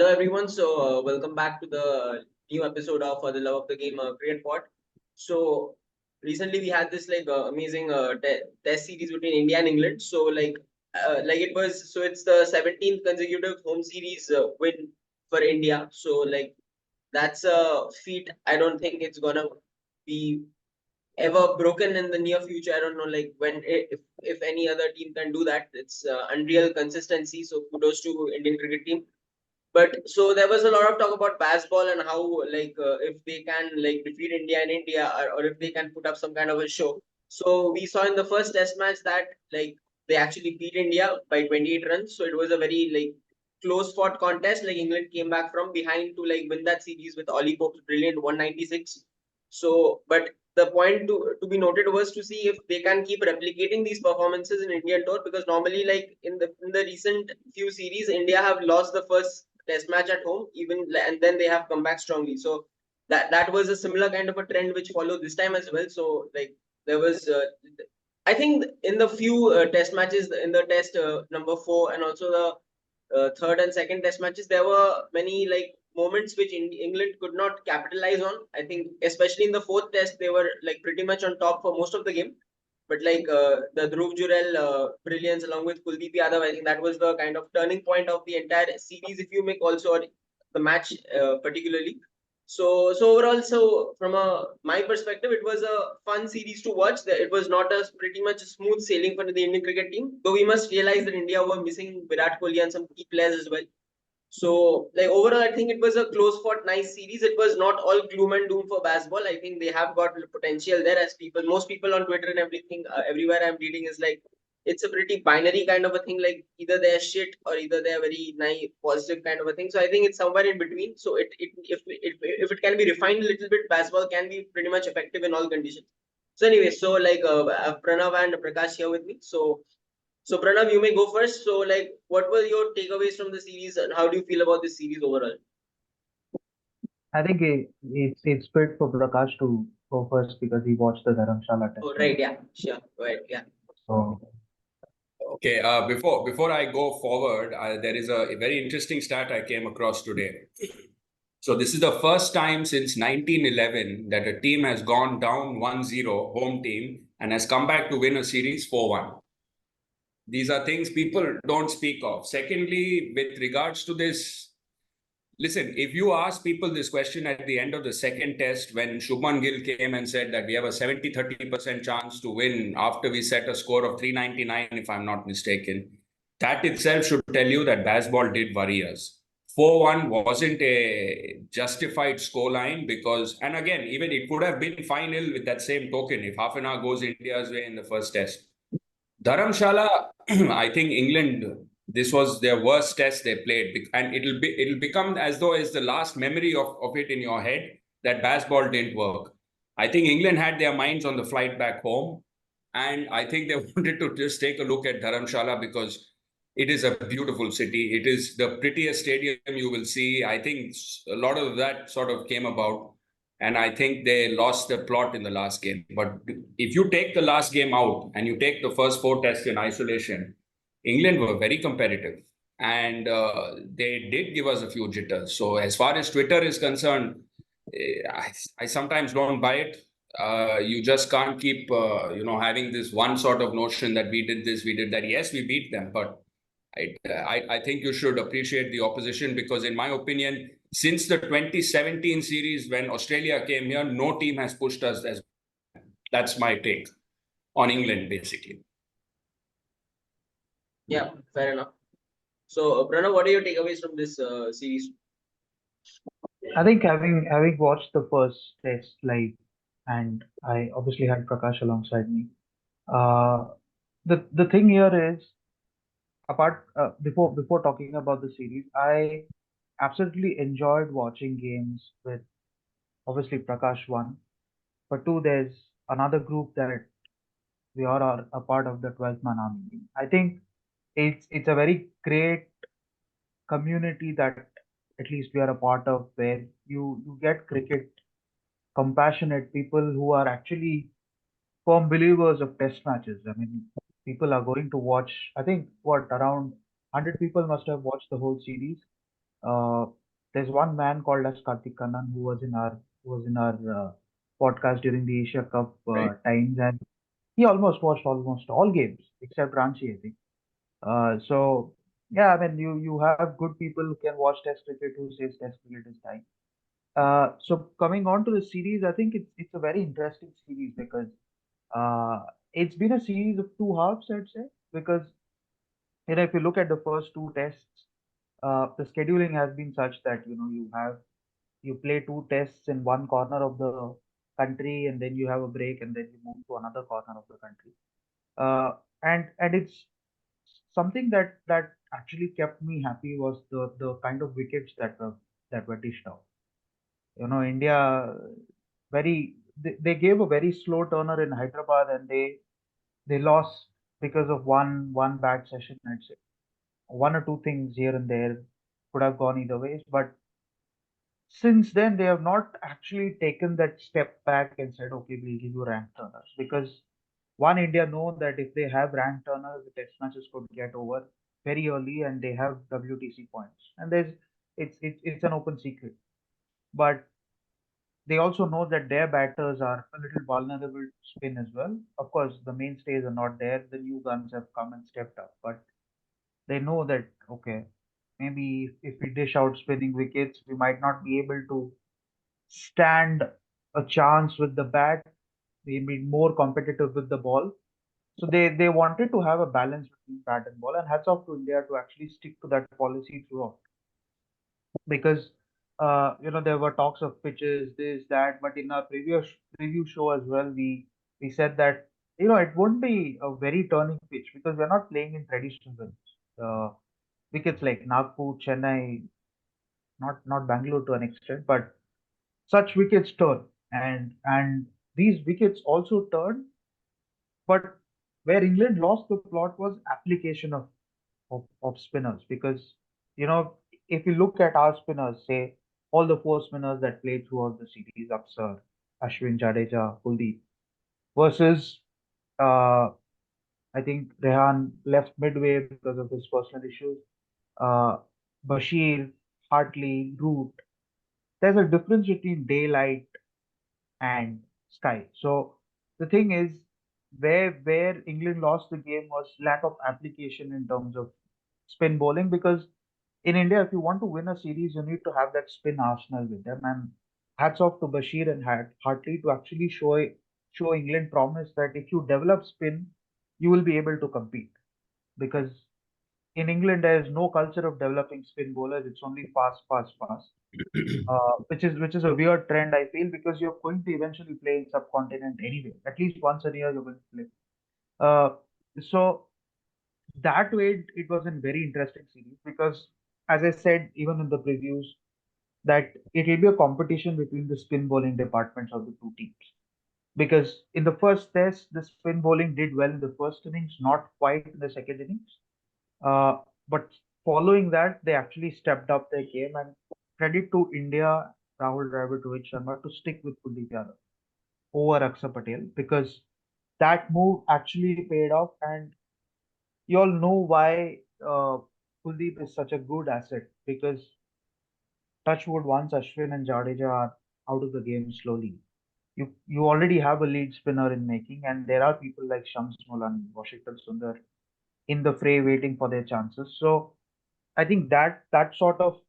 everyone. Welcome back to the new episode of For the Love of the Game Cricket Pod. So, recently we had this amazing test series between India and England. It's the 17th consecutive home series win for India. That's a feat. I don't think it's gonna be ever broken in the near future. I don't know if any other team can do that. It's unreal consistency. So kudos to Indian cricket team. But so there was a lot of talk about baseball and how if they can defeat India in India, or if they can put up some kind of a show. So we saw in the first test match that they actually beat India by 28 runs. So it was a very close fought contest. Like England came back from behind to win that series with Ollie Pope's brilliant 196. So but the point to be noted was to see if they can keep replicating these performances in Indian tour, because normally in the recent few series India have lost the first test match at home, and then they have come back strongly. So that was a similar kind of a trend which followed this time as well. So there was, I think, in the few test matches, in the test number 4 and also the third and second test matches, there were many moments which England could not capitalize on. I think especially in the fourth test, they were pretty much on top for most of the game. But the Dhruv Jurel brilliance along with Kuldeep Yadav, I think that was the kind of turning point of the entire series, if you make also, or the match particularly. So overall, so from my perspective, it was a fun series to watch. It was not a pretty much smooth sailing for the Indian cricket team, though we must realize that India were missing Virat Kohli and some key players as well. So, overall, I think it was a close fought, nice series. It was not all gloom and doom for baseball. I think they have got potential there, as most people on Twitter and everything, everywhere I'm reading is it's a pretty binary kind of a thing. Like either they're shit or either they're very nice, positive kind of a thing. So I think it's somewhere in between. So if it can be refined a little bit, baseball can be pretty much effective in all conditions. So anyway, Pranav and Prakash here with me. So Pranav, you may go first. So what were your takeaways from the series, and how do you feel about this series overall? I think it's good for Prakash to go first because he watched the Dharamshala test Oh, match. right, yeah, sure, go ahead, yeah. So Okay, before I go forward, there is a very interesting stat I came across today. So this is the first time since 1911 that a team has gone down 1-0, home team, and has come back to win a series 4-1. These are things people don't speak of. Secondly, with regards to this, listen, if you ask people this question at the end of the second test, when Shubman Gill came and said that we have a 70-30% chance to win after we set a score of 399, if I'm not mistaken, that itself should tell you that baseball did worry us. 4-1 wasn't a justified scoreline because, and again, even it could have been final with that same token if half an hour goes India's way in the first test. Dharamshala, I think England, this was their worst test they played, and it'll become as though it's the last memory of it in your head that baseball didn't work. I think England had their minds on the flight back home, and I think they wanted to just take a look at Dharamshala because it is a beautiful city. It is the prettiest stadium you will see. I think a lot of that sort of came about. And I think they lost the plot in the last game. But if you take the last game out and you take the first 4 tests in isolation, England were very competitive. And they did give us a few jitters. So as far as Twitter is concerned, I sometimes don't buy it. You just can't keep, having this one sort of notion that we did this, we did that. Yes, we beat them, but I think you should appreciate the opposition because, in my opinion, since the 2017 series when Australia came here, no team has pushed us as. That's my take on England, basically. Yeah, fair enough. So Pranav, what are your takeaways from this series? I think having watched the first test live, and I obviously had Prakash alongside me. Uh, the thing here is, before talking about the series, I absolutely enjoyed watching games with obviously Prakash one, but two, there's another group that we all are a part of the 12th man army. I think it's a very great community that at least we are a part of, where you get cricket compassionate people who are actually firm believers of test matches. I mean, people are going to watch. I think what around 100 people must have watched the whole series, Uh, there's one man called as Karthik Kannan who was in our podcast during the Asia Cup Right. times, and he almost watched almost all games except Ranchi, I think. So yeah, I mean you have good people who can watch Test cricket who says Test cricket is dying. So coming on to the series, I think it's a very interesting series because uh, it's been a series of two halves, I'd say, because if you look at the first two tests, the scheduling has been such that you play two tests in one corner of the country, and then you have a break, and then you move to another corner of the country. And it's something that actually kept me happy was the kind of wickets that were dished out. India they gave a very slow turner in Hyderabad, and they lost because of one bad session, I'd say. One or two things here and there could have gone either ways, but since then they have not actually taken that step back and said, okay, we'll give you ranked turners, because one, India know that if they have ranked turners, the test matches could get over very early, and they have WTC points, and it's an open secret. But they also know that their batters are a little vulnerable to spin as well. Of course, the mainstays are not there. The new guns have come and stepped up, but they know that, okay, maybe if we dish out spinning wickets, we might not be able to stand a chance with the bat. We be more competitive with the ball. So they wanted to have a balance between bat and ball, and hats off to India to actually stick to that policy throughout. Because there were talks of pitches, this, that, but in our previous preview show as well, we said that it won't be a very turning pitch because we're not playing in traditional venues. Wickets like Nagpur, Chennai, not Bangalore to an extent, but such wickets turn, and these wickets also turn. But where England lost the plot was application of spinners, because you know if you look at our spinners, say all the four spinners that played throughout the series, Upsar, Ashwin, Jadeja, Kuldeep, versus uh, I think Rehan left midway because of his personal issues. Uh, Bashir, Hartley, Root. There's a difference between daylight and Sky. So the thing is, where England lost the game was lack of application in terms of spin bowling. Because in India, if you want to win a series, you need to have that spin arsenal with them. And hats off to Bashir and Hartley to actually show England promise that if you develop spin, you will be able to compete. Because in England, there is no culture of developing spin bowlers. It's only fast, fast, fast, which is a weird trend, I feel, because you're going to eventually play in subcontinent anyway. At least once a year you're going to play. Uh, so that way it was a very interesting series because, as I said, even in the previews, that it will be a competition between the spin bowling departments of the two teams. Because in the first test, the spin bowling did well in the first innings, not quite in the second innings. But following that, they actually stepped up their game, and credit to India, Rahul Dravid, Rohit Sharma to stick with Kuldeep Yadav over Akshar Patel, because that move actually paid off, and you all know why Kuldeep is such a good asset, because touchwood, once Ashwin and Jadeja are out of the game slowly, you already have a lead spinner in making, and there are people like Shams Molan, Washington Sundar in the fray waiting for their chances. So I think that sort of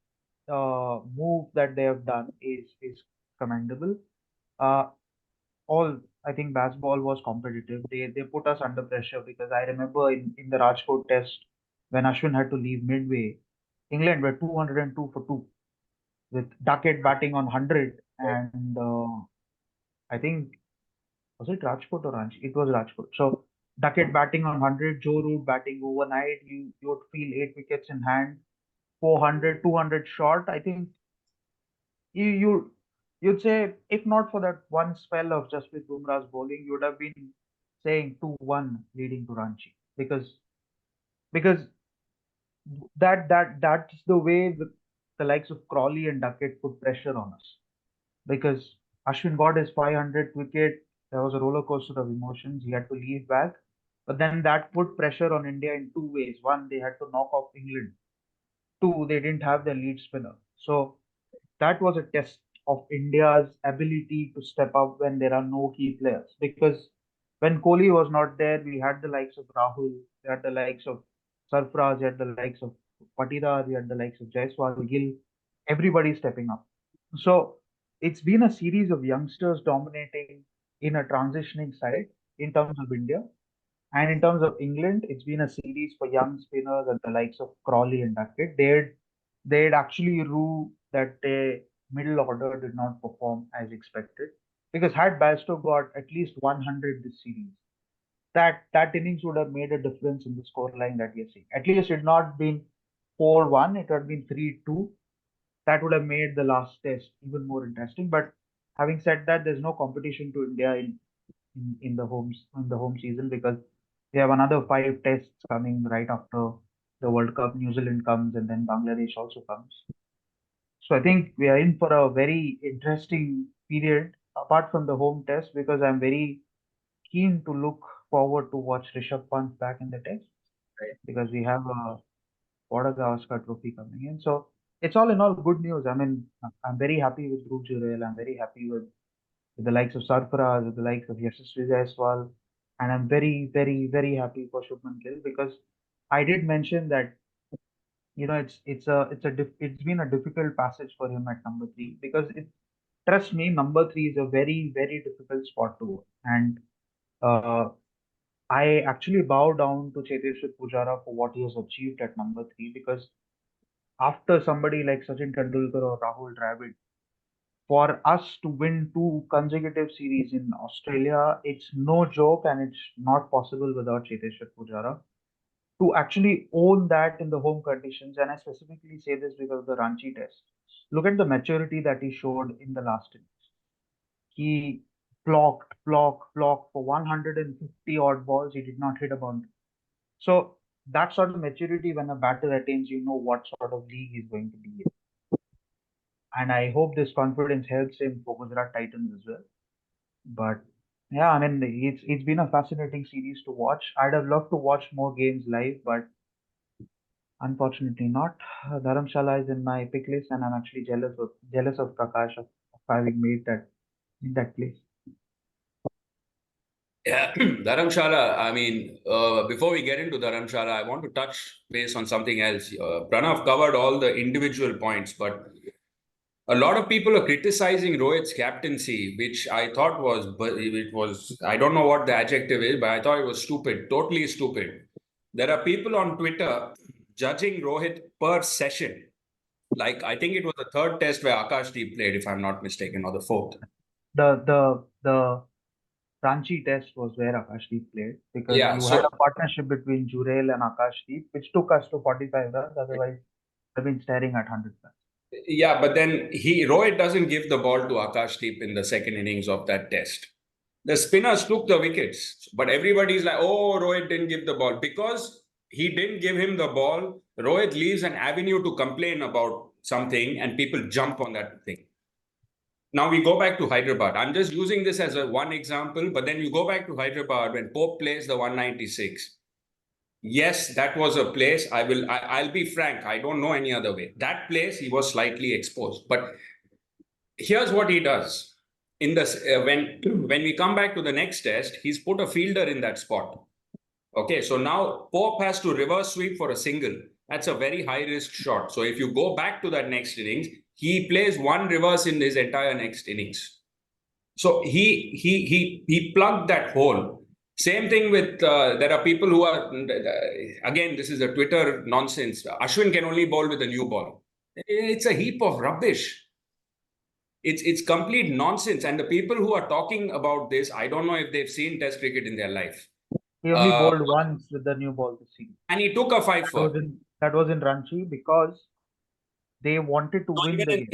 move that they have done is commendable. Uh, all I think baseball was competitive. They put us under pressure, because I remember in the Rajkot test when Ashwin had to leave midway, England were 202 for two with Duckett batting on 100, and I think was it Rajkot or Ranchi? It was Rajkot. So Duckett batting on 100, Joe Root batting overnight. You would feel 8 wickets in hand, 400, 200 short. I think you'd say if not for that one spell of Jasprit Bumrah's bowling, you would have been saying 2-1 leading to Ranchi, because that's the way the likes of Crawley and Duckett put pressure on us, because Ashwin got his 500th wicket. There was a roller coaster of emotions. He had to leave back, but then that put pressure on India in two ways. One, they had to knock off England, Two, they didn't have their lead spinner. So that was a test of India's ability to step up when there are no key players. Because when Kohli was not there, we had the likes of Rahul, we had the likes of Sarfraz, we had the likes of Patidar, we had the likes of Jaiswal, Gill, everybody stepping up. So it's been a series of youngsters dominating in a transitioning side in terms of India. And in terms of England, it's been a series for young spinners and the likes of Crawley and Duckett. They'd actually rue that their middle order did not perform as expected. Because had Bairstow got at least 100 this series, that innings would have made a difference in the scoreline that we're seeing. At least it had not been 4-1, it had been 3-2. That would have made the last test even more interesting. But having said that, there's no competition to India in the home season because we have another 5 tests coming right after the World Cup. New Zealand comes and then Bangladesh also comes. So I think we are in for a very interesting period apart from the home test because I'm very keen to look forward to watch Rishabh Pant back in the test Right. because we have a Border Gavaskar Trophy coming in. So it's all in all good news. I mean, I'm very happy with Dhruv Jurel. I'm very happy with the likes of Sarfaraz, with the likes of Yashasvi Jaiswal, and I'm very, very, very happy for Shubman Gill because I did mention that it's been a difficult passage for him at number three because trust me, number three is a very, very difficult spot to work. And uh, I actually bow down to Cheteshwar Pujara for what he has achieved at number three because after somebody like Sachin Tendulkar or Rahul Dravid, for us to win 2 consecutive series in Australia, it's no joke and it's not possible without Cheteshwar Pujara. To actually own that in the home conditions, and I specifically say this because of the Ranchi test. Look at the maturity that he showed in the last innings. He blocked for 150 odd balls. He did not hit a boundary. So that sort of maturity, when a batter attains, you know what sort of league he's going to be in. And I hope this confidence helps him for Gujarat Titans as well. But yeah, I mean it's been a fascinating series to watch. I'd have loved to watch more games live, but unfortunately not. Dharamshala is in my pick list, and I'm actually jealous of Prakash of having made that in that place. Yeah, Dharamshala. I mean, before we get into Dharamshala, I want to touch base on something else. Pranav covered all the individual points, but a lot of people are criticizing Rohit's captaincy, which I thought was, but it was, I don't know what the adjective is, but I thought it was stupid, totally stupid. There are people on Twitter judging Rohit per session. Like, I think it was the third test where Akashdeep played, if I'm not mistaken, or the fourth. The Ranchi test was where Akashdeep played because Yeah, you had so a partnership between Jurel and Akashdeep, which took us to 45 runs. Otherwise, we've been staring at 100 runs. yeah, but then Rohit doesn't give the ball to Akashdeep in the second innings of that test. The spinners took the wickets, but everybody's like, oh, Rohit didn't give the ball. Because he didn't give him the ball, Rohit leaves an avenue to complain about something and people jump on that thing. Now we go back to Hyderabad. I'm just using this as a one example, but then you go back to Hyderabad when Pope plays the 196. Yes, that was a place. I'll be frank. I don't know any other way. That place he was slightly exposed. But here's what he does. In this, when we come back to the next test, he's put a fielder in that spot. Okay, so now Pope has to reverse sweep for a single. That's a very high risk shot. So if you go back to that next innings, he plays one reverse in his entire next innings. So he plugged that hole. Same thing with there are people who are again, this is a Twitter nonsense. Ashwin can only bowl with a new ball. It's a heap of rubbish. It's complete nonsense. And the people who are talking about this, I don't know if they've seen Test cricket in their life. He only bowled once with the new ball this season. And he took a 5 for. That was in Ranchi because they wanted to win the game.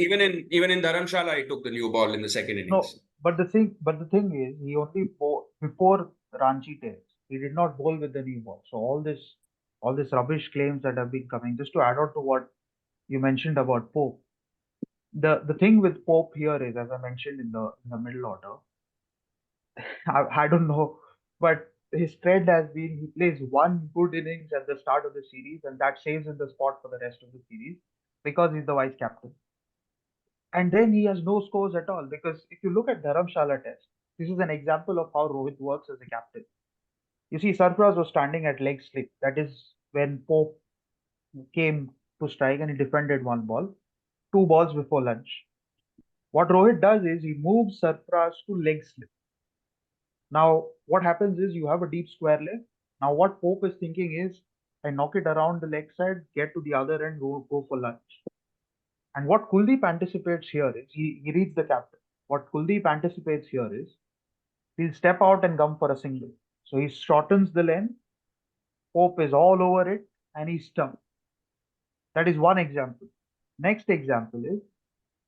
Even in Dharamshala, he took the new ball in the second innings. No, but the thing is, he only bowled before Ranchi test. He did not bowl with the new ball. So all this rubbish claims that have been coming. Just to add on to what you mentioned about Pope, the thing with Pope here is, as I mentioned in the middle order, I don't know, but his trend has been he plays one good innings at the start of the series, and that saves him the spot for the rest of the series because he's the vice captain. And then he has no scores at all because if you look at Dharamshala Test, this is an example of how Rohit works as a captain. You see, Sarfraz was standing at leg slip. That is when Pope came to strike and he defended one ball, 2 balls before lunch. What Rohit does is he moves Sarfraz to leg slip. Now, what happens is you have a deep square leg. Now, what Pope is thinking is I knock it around the leg side, get to the other end, go for lunch. And what Kuldeep anticipates here is he reads the captain. What Kuldeep anticipates here is he'll step out and come for a single. So he shortens the length, Pope is all over it, and he's stumped. That is one example. Next example is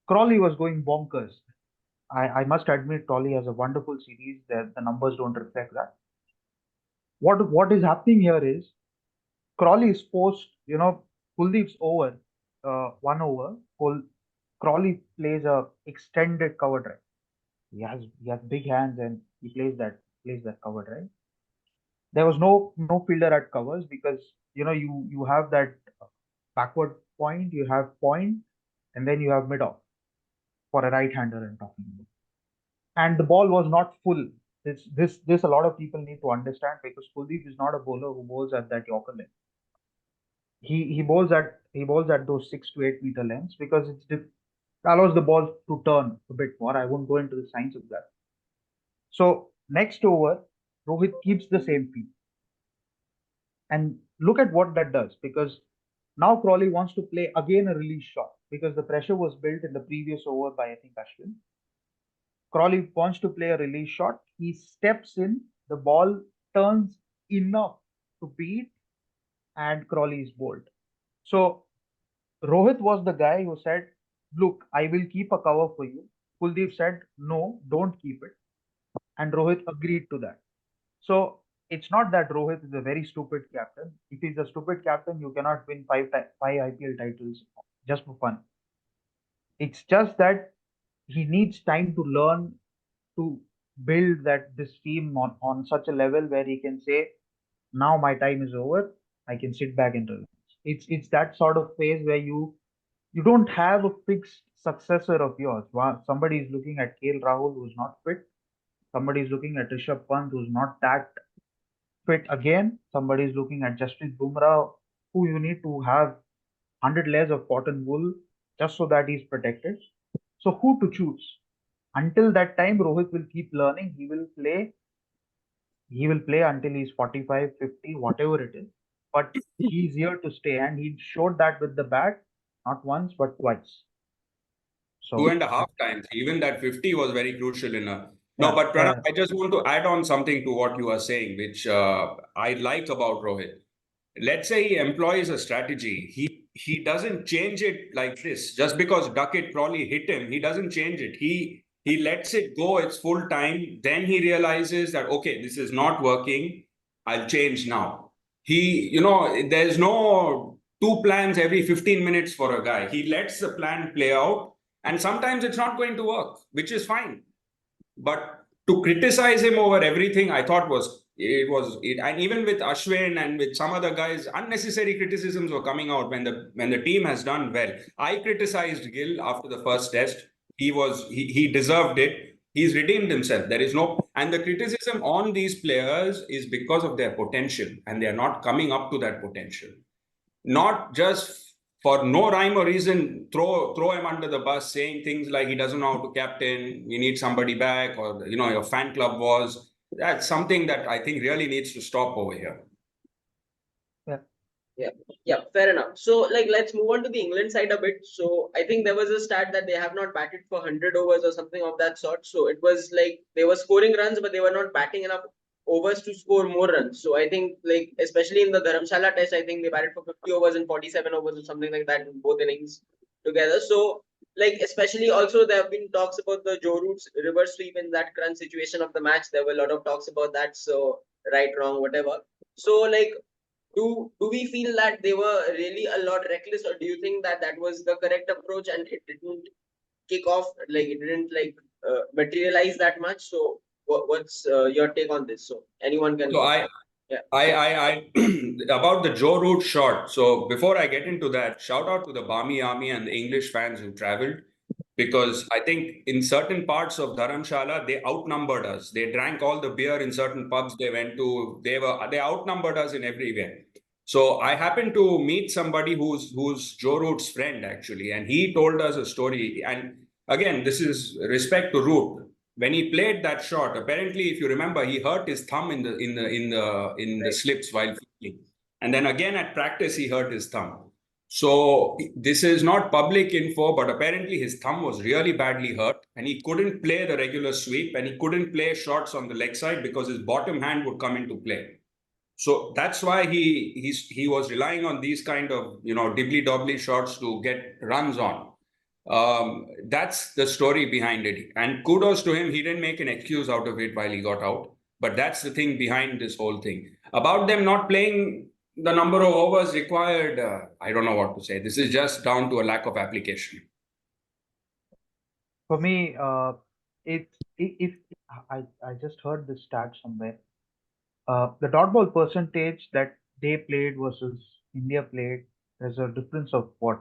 Crawley was going bonkers. I must admit, Crawley has a wonderful series. The numbers don't reflect that. What is happening here is Crawley is post, Kuldeep's over, 1 over. Crawley plays a extended cover drive. He has big hands and he plays that cover drive. There was no fielder at covers because you have that backward point, you have point, and then you have mid off for a right hander I'm talking about. And the ball was not full. This a lot of people need to understand because Kuldeep is not a bowler who bowls at that Yorker length. He bowls at those 6 to 8 meter lengths because allows the ball to turn a bit more. I won't go into the science of that. So next over, Rohit keeps the same field. And look at what that does because now Crawley wants to play again a release shot because the pressure was built in the previous over by I think Ashwin. Crawley wants to play a release shot. He steps in, the ball turns enough to beat, and Crawley is bowled. So Rohit was the guy who said, look, I will keep a cover for you. Kuldeep said, no, don't keep it. And Rohit agreed to that. So it's not that Rohit is a very stupid captain. If he's a stupid captain, you cannot win five IPL titles just for fun. It's just that he needs time to learn to build this team on such a level where he can say, now my time is over. I can sit back and relax. It's that sort of phase where you don't have a fixed successor of yours. Somebody is looking at KL Rahul who's not fit. Somebody is looking at Rishabh Pant who's not that fit again. Somebody is looking at Jasprit Bumrah who you need to have 100 layers of cotton wool just so that he's protected. So who to choose? Until that time, Rohit will keep learning. He will play. He will play until he's 45, 50, whatever it is. But he's here to stay, and he showed that with the bat, not once but twice. Two So and a half times. Even that 50 was very crucial in a. No, yeah, but Pranav, I just want to add on something to what you are saying, which I like about Rohit. Let's say he employs a strategy. He doesn't change it like this. Just because Duckett probably hit him, he doesn't change it. He lets it go its full time. Then he realizes that okay, this is not working. I'll change now. There's no two plans every 15 minutes for a guy. He lets the plan play out, and sometimes it's not going to work, which is fine. But to criticize him over everything, I thought and even with Ashwin and with some other guys, unnecessary criticisms were coming out when the team has done well. I criticized Gill after the first test. He deserved it. He's redeemed himself. There is no, and the criticism on these players is because of their potential, and they are not coming up to that potential. Not just for no rhyme or reason, throw him under the bus, saying things like he doesn't know how to captain, we need somebody back, or your fan club was. That's something that I think really needs to stop over here. yeah. Yeah, fair enough. So, let's move on to the England side a bit. So, I think there was a stat that they have not batted for 100 overs or something of that sort. So, it was like they were scoring runs, but they were not batting enough overs to score more runs. So, I think, especially in the Dharamshala test, I think they batted for 50 overs and 47 overs or something like that in both innings together. So, especially also, there have been talks about the Joe Root's reverse sweep in that crunch situation of the match. There were a lot of talks about that. So, right, wrong, whatever. So, do we feel that they were really a lot reckless, or do you think that that was the correct approach and it didn't kick off, it didn't materialize that much? So what's your take on this? So anyone can So go. I, Yeah. I about the Joe Root shot. So before I get into that, shout out to the Barmy Army and the English fans who traveled, because I think in certain parts of Dharamshala they outnumbered us. They drank all the beer in certain pubs they went to. They outnumbered us in every way. So I happened to meet somebody who's Joe Root's friend actually, and he told us a story. And again, this is respect to Root. When he played that shot, apparently, if you remember, he hurt his thumb in the Right. slips while fielding, and then again at practice he hurt his thumb. So this is not public info, but apparently his thumb was really badly hurt, and he couldn't play the regular sweep, and he couldn't play shots on the leg side because his bottom hand would come into play. So that's why he was relying on these kind of dibbly dobbly shots to get runs on. That's the story behind it, and kudos to him. He didn't make an excuse out of it while he got out. But that's the thing behind this whole thing about them not playing the number of overs required. I don't know what to say. This is just down to a lack of application. For me, if I just heard this stat somewhere, the dot ball percentage that they played versus India played, there's a difference of what?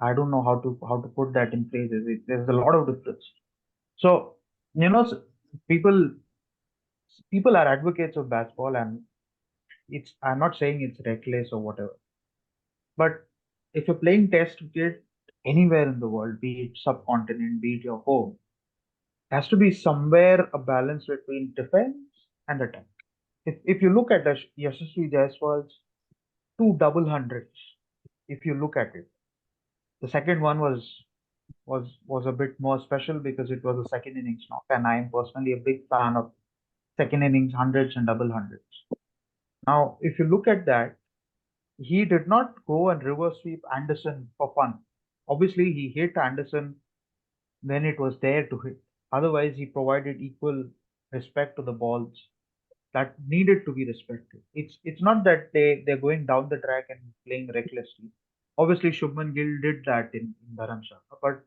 I don't know how to put that in phrases. There's a lot of difference. So you know, people people are advocates of baseball, and it's I'm not saying it's reckless or whatever, but if you're playing test cricket anywhere in the world, be it subcontinent, be it your home, has to be somewhere a balance between defense and attack. If you look at the Yashasvi Jaiswal's two double hundreds, if you look at it, the second one was a bit more special because it was a second innings knock, and I am personally a big fan of second innings hundreds and double hundreds. Now, if you look at that, he did not go and reverse sweep Anderson for fun. Obviously, he hit Anderson when it was there to hit. Otherwise, he provided equal respect to the balls that needed to be respected. It's not that they're going down the track and playing recklessly. Obviously, Shubman Gill did that in Dharamshala, but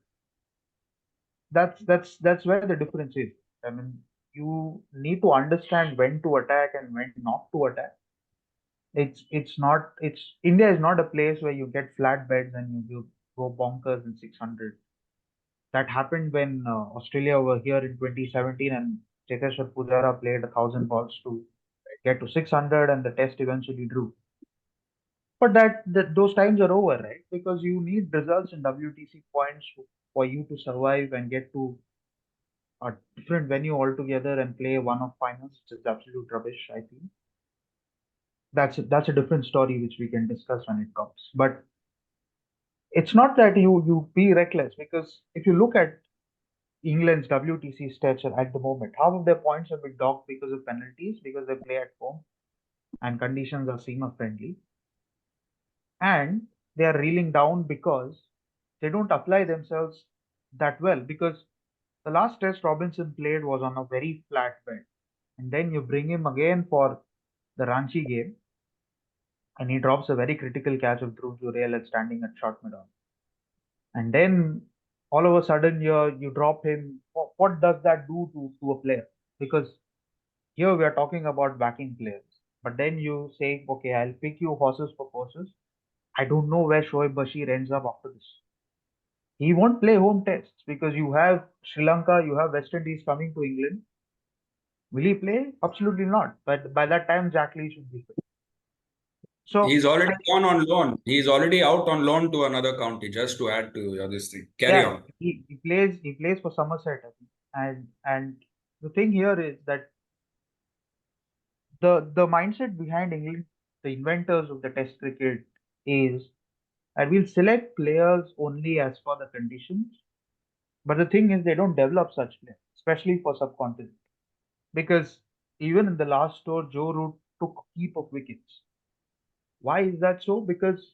that's where the difference is. I mean, you need to understand when to attack and when not to attack. It's not it's India is not a place where you get flat beds and you go bonkers in 600. That happened when Australia were here in 2017 and Cheteshwar Pujara played 1,000 balls to get to 600 and the test eventually drew. But those times are over, right? Because you need results in WTC points for you to survive and get to a different venue altogether and play one of finals, which is absolute rubbish, I feel. That's a different story which we can discuss when it comes. But it's not that you be reckless, because if you look at England's WTC stature at the moment, half of their points have been docked because of penalties, because they play at home and conditions are seamer friendly, and they are reeling down because they don't apply themselves that well. Because the last test Robinson played was on a very flat bed, and then you bring him again for the Ranchi game, and he drops a very critical catch of Dhruv Jurel at standing at short mid on. And then all of a sudden you drop him. What does that do to a player? Because here we are talking about backing players, but then you say, okay, I'll pick you horses for courses. I don't know where Shoaib Bashir ends up after this. He won't play home tests because you have Sri Lanka, you have West Indies coming to England. Will he play? Absolutely not. But by that time, Jack Lee should be fit. He's So already gone on loan. He's already out on loan to another county. Just to add to this thing. Carry yeah, on. he plays for Somerset, I think. And the thing here is that the mindset behind England, the inventors of the Test cricket, is that we'll select players only as per the conditions. But the thing is, they don't develop such players, especially for subcontinent. Because even in the last tour, Joe Root took a heap of wickets. Why is that so? Because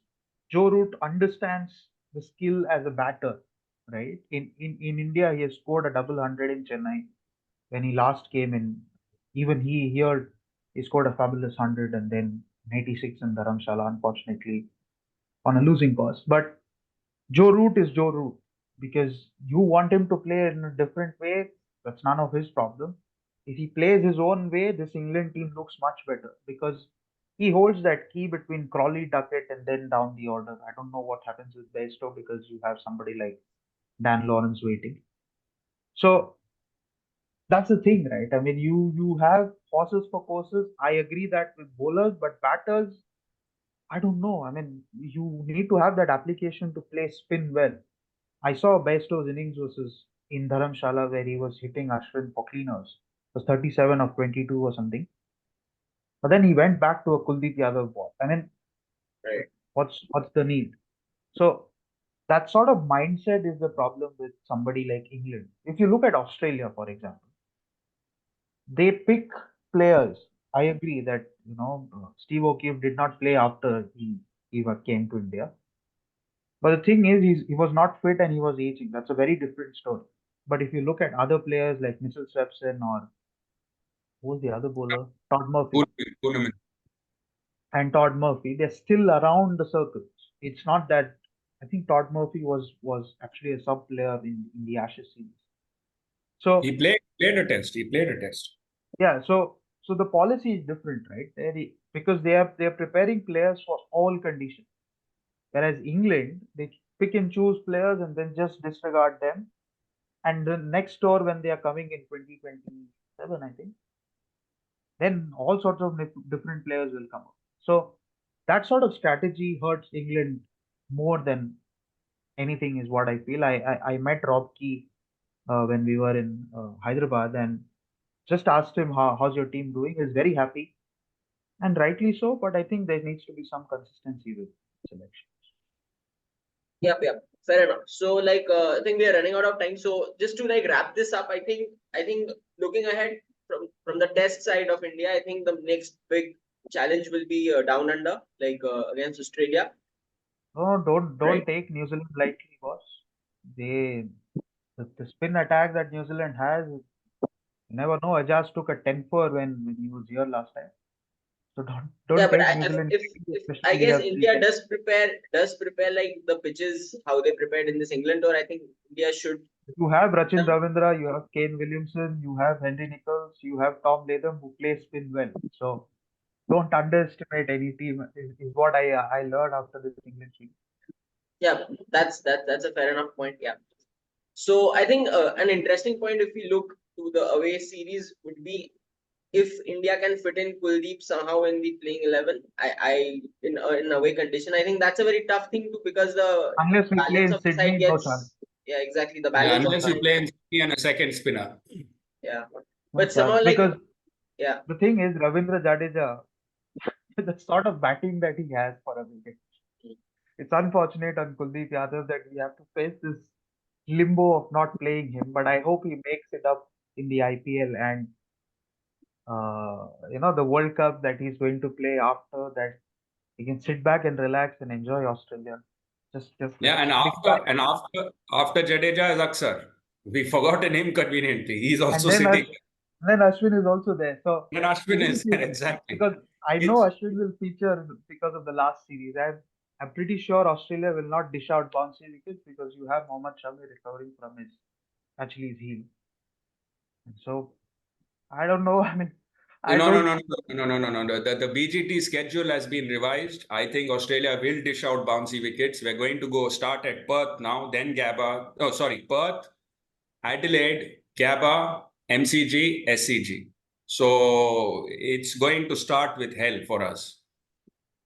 Joe Root understands the skill as a batter, right? In India, he has scored a double hundred in Chennai when he last came in. Even he scored a fabulous hundred and then 86 in Dharamshala, unfortunately, on a losing cause. But Joe Root is Joe Root because you want him to play in a different way. That's none of his problem. If he plays his own way, this England team looks much better because he holds that key between Crawley, Duckett, and then down the order. I don't know what happens with Bairstow because you have somebody like Dan Lawrence waiting. So that's the thing, right? I mean, you have horses for courses. I agree that with bowlers, but batters, I don't know. I mean, you need to have that application to play spin well. I saw Bairstow's innings versus in Dharamshala where he was hitting Ashwin for cleaners. It was 37 of 22 or something. But then he went back to a Kuldeep Yadav ball. I mean, Right. what's the need? So that sort of mindset is the problem with somebody like England. If you look at Australia, for example, they pick players. I agree that Steve O'Keefe did not play after he came to India. But the thing is, he was not fit and he was aging. That's a very different story. But if you look at other players like Mitchell Swepson or who was the other bowler, Todd Murphy, Tournament. and Todd Murphy, they're still around the circles. It's not that I think Todd Murphy was actually a sub player in the Ashes series. So He played a test. He played a test. yeah, so the policy is different, right? Because they're preparing players for all conditions. Whereas England, they pick and choose players and then just disregard them. And the next tour when they are coming in 2027, I think, then all sorts of different players will come up. So that sort of strategy hurts England more than anything, is what I feel. I met Rob Key when we were in Hyderabad and just asked him how's your team doing. He's very happy, and rightly so. But I think there needs to be some consistency with selection. Yep, yep. Fair enough. So like I think we are running out of time. So just to like wrap this up, I think looking ahead from the test side of India, I think the next big challenge will be down under, like against Australia. No, don't Right. take New Zealand lightly, boss. The spin attack that New Zealand has, you never know. Ajaz took a 10 for when he was here last time. So Yeah, don't but take New Zealand lightly, if I especially guess as we India get. does prepare like the pitches how they prepared in this England tour, I think India should. You have Rachin Ravindra, you have Kane Williamson, you have Henry Nichols, you have Tom Latham who play spin well. So don't underestimate any team. Is what I learned after this England team. Yeah, that's a fair enough point. Yeah. So I think an interesting point if we look to the away series would be if India can fit in Kuldeep somehow in the playing 11. I in away condition, I think that's a very tough thing to because the Unless we play balance in of the side Sydney, no chance. gets, yeah, exactly, the Yeah, balance of the unless you side, play in Sydney and a second spinner. yeah, No but chance. somehow like, Because yeah, the thing is, Ravindra Jadeja, the sort of batting that he has for a wicket. It's unfortunate on Kuldeep Yadav that we have to face this limbo of not playing him, but I hope he makes it up in the IPL and the World Cup that he's going to play after that. He can sit back and relax and enjoy Australia. Just Yeah, and bring back. after Jadeja is Aksar. We forgotten him conveniently. He's And also then sitting. then Ashwin is also there. So And Ashwin we'll is see. there, exactly. Because I know It's Ashwin will feature because of the last series. I'm pretty sure Australia will not dish out bouncy wickets because you have Mohammad Shami recovering from his Achilles heel. And so I don't know. I mean, I no, no, don't. no, no, no, no, no, no. The BGT schedule has been revised. I think Australia will dish out bouncy wickets. We're going to go start at Perth now, then Gabba. Oh, sorry, Perth, Adelaide, Gabba, MCG, SCG. So it's going to start with hell for us.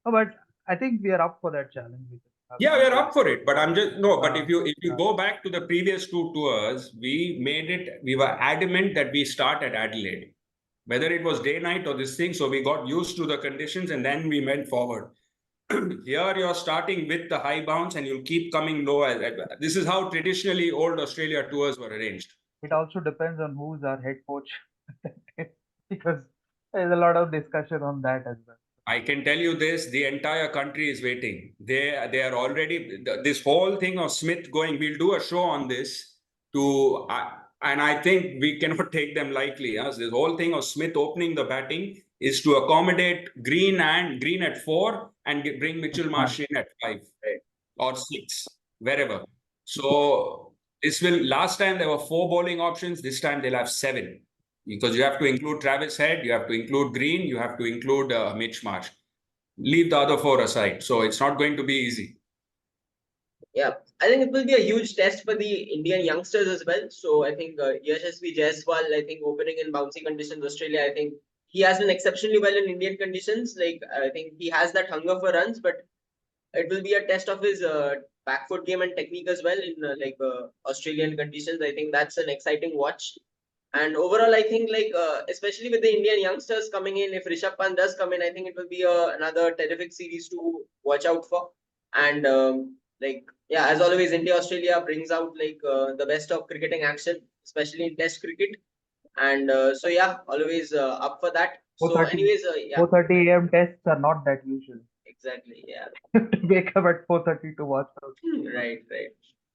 No, but I think we are up for that challenge. We have Yeah, we some are good. up for it. But I'm just no. But if you Uh, go back to the previous two tours, we made it. We were adamant that we start at Adelaide, whether it was day night or this thing. So we got used to the conditions and then we went forward. Here you're starting with the high bounce and you'll keep coming low. This is how traditionally old Australia tours were arranged. it also depends on who's our head coach because there's a lot of discussion on that as well. I can tell you this: the entire country is waiting. They are already this whole thing of Smith going. We'll do a show on this and I think we cannot take them lightly. Yes? This whole thing of Smith opening the batting is to accommodate Green at 4 and bring Mitchell Marsh in at 5 or 6, wherever. So This will, last time there were 4 bowling options, this time they'll have 7. Because you have to include Travis Head, you have to include Green, you have to include Mitch Marsh. Leave the other 4 aside. So it's not going to be easy. Yeah, I think it will be a huge test for the Indian youngsters as well. So I think Yashasvi Jaiswal, I think opening in bouncy conditions, Australia, I think he has done exceptionally well in Indian conditions. Like I think he has that hunger for runs, but it will be a test of his back foot game and technique as well in Australian conditions. I think that's an exciting watch. And overall, I think especially with the Indian youngsters coming in, if Rishabh Pant does come in, I think it will be another terrific series to watch out for. And yeah, as always, India Australia brings out the best of cricketing action, especially in Test cricket. And so yeah, always up for that. So, 4:30 anyways, yeah, 4:30 a.m. tests are not that usual. exactly, yeah. To wake up at 4:30 to watch those. Right, right.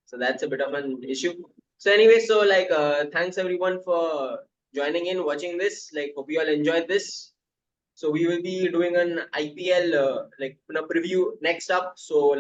So that's a bit of an issue. So anyway, so thanks everyone for joining in, watching this. Like, hope you all enjoyed this. So we will be doing an IPL preview next up. So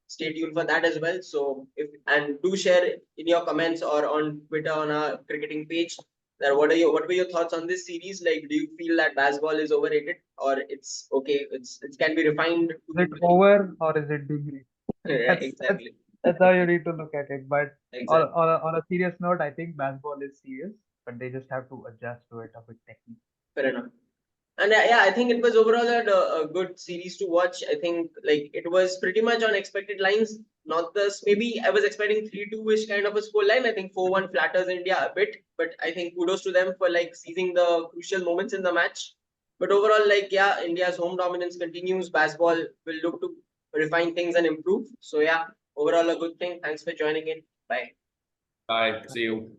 stay tuned for that as well. So if and do share in your comments or on Twitter on our cricketing page that what were your thoughts on this series? Like, do you feel that baseball is overrated or it's okay? It can be refined to Is be it over or is it degree? right, That's that's exactly, that's how you need to look at it. But exactly. on a serious note, I think baseball is serious, but they just have to adjust to it a bit technique. Fair enough. And yeah, I think it was overall a good series to watch. I think it was pretty much on expected lines. Not this, maybe I was expecting 3-2-ish kind of a score line. I think 4-1 flatters India a bit, but I think kudos to them for seizing the crucial moments in the match. But overall, yeah, India's home dominance continues. Baseball will look to refine things and improve. So yeah, overall a good thing. Thanks for joining in. Bye. Bye. See you.